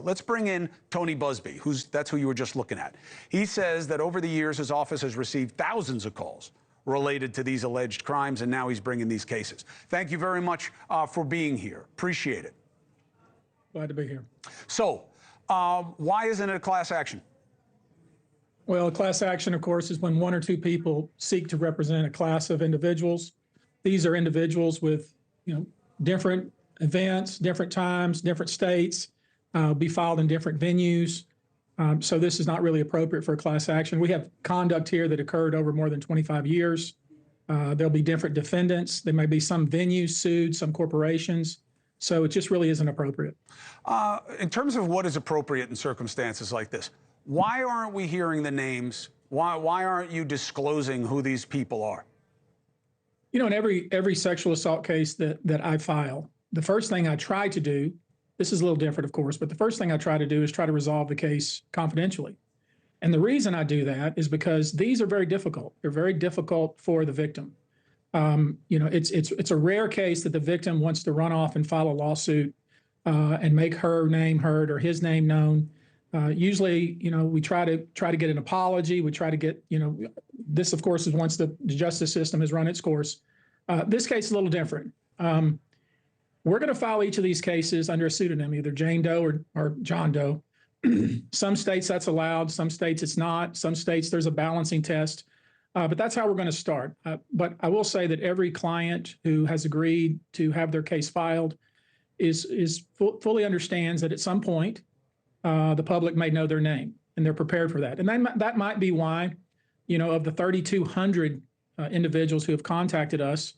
let's bring in Tony Buzbee, that's who you were just looking at. He says that over the years, his office has received thousands of calls related to these alleged crimes, and now he's bringing these cases. Thank you very much for being here. Appreciate it. Glad to be here. So, why isn't it a class action? Well, a class action, of course, is when one or two people seek to represent a class of individuals. These are individuals with, different events, different times, different states, be filed in different venues. So this is not really appropriate for a class action. We have conduct here that occurred over more than 25 years. There'll be different defendants. There may be some venues sued, some corporations. So it just really isn't appropriate. In terms of what is appropriate in circumstances like this, why aren't we hearing the names? Why aren't you disclosing who these people are? In every sexual assault case that I file, the first thing I try to do, this is a little different, of course, but the first thing I try to do is try to resolve the case confidentially. And the reason I do that is because these are very difficult. They're very difficult for the victim. It's a rare case that the victim wants to run off and file a lawsuit and make her name heard or his name known. Usually, we try to get an apology. We try to get, this, of course, is once the justice system has run its course. This case is a little different. We're going to file each of these cases under a pseudonym, either Jane Doe or John Doe. Some states that's allowed. Some states it's not. Some states there's a balancing test. But that's how we're going to start. But I will say that every client who has agreed to have their case filed fully understands that at some point the public may know their name, and they're prepared for that. And that might be why, of the 3,200 individuals who have contacted us,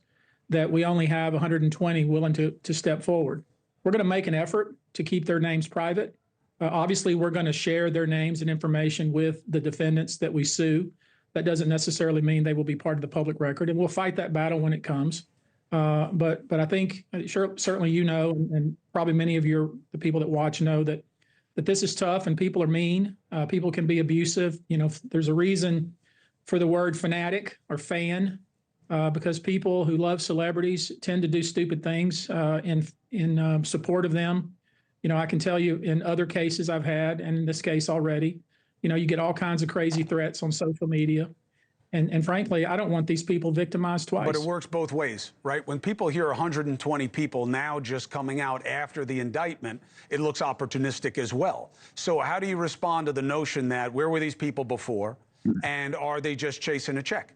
that we only have 120 willing to step forward. We're going to make an effort to keep their names private. Obviously, we're going to share their names and information with the defendants that we sue. That doesn't necessarily mean they will be part of the public record, and we'll fight that battle when it comes. But I think certainly and probably many of the people that watch know that this is tough, and people are mean. People can be abusive. There's a reason for the word fanatic or fan, because people who love celebrities tend to do stupid things in support of them. I can tell you in other cases I've had, and in this case already, you get all kinds of crazy threats on social media. And frankly, I don't want these people victimized twice. But it works both ways, right? When people hear 120 people now just coming out after the indictment, it looks opportunistic as well. So how do you respond to the notion that where were these people before, and are they just chasing a check?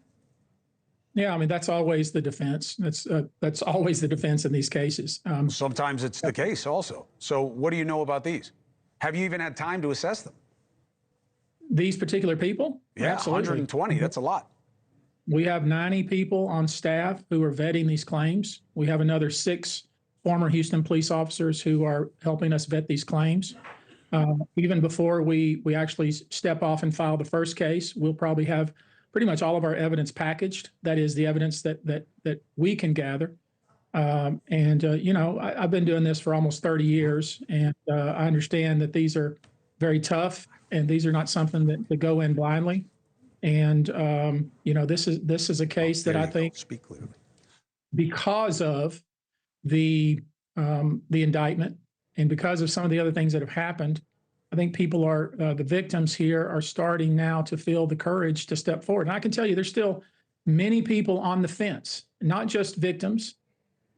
Yeah, that's always the defense. That's always the defense in these cases. Sometimes it's the case also. So what do you know about these? Have you even had time to assess them? These particular people? Yeah, absolutely. 120, that's a lot. We have 90 people on staff who are vetting these claims. We have another 6 former Houston police officers who are helping us vet these claims. Even before we actually step off and file the first case, we'll probably have pretty much all of our evidence packaged. That is the evidence that we can gather. I've been doing this for almost 30 years, and I understand that these are very tough, and these are not something that go in blindly. And this is a case that I think, speak clearly, because of the indictment and because of some of the other things that have happened, I think people the victims here are starting now to feel the courage to step forward. And I can tell you, there's still many people on the fence, not just victims,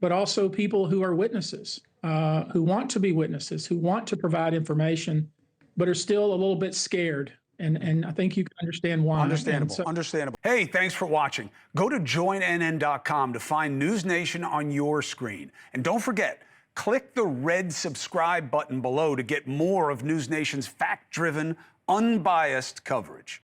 but also people who are witnesses, who want to be witnesses, who want to provide information, but are still a little bit scared. And I think you can understand why. Understandable, understandable. Hey, thanks for watching. Go to joinnn.com to find NewsNation on your screen. And don't forget, click the red subscribe button below to get more of NewsNation's fact-driven, unbiased coverage.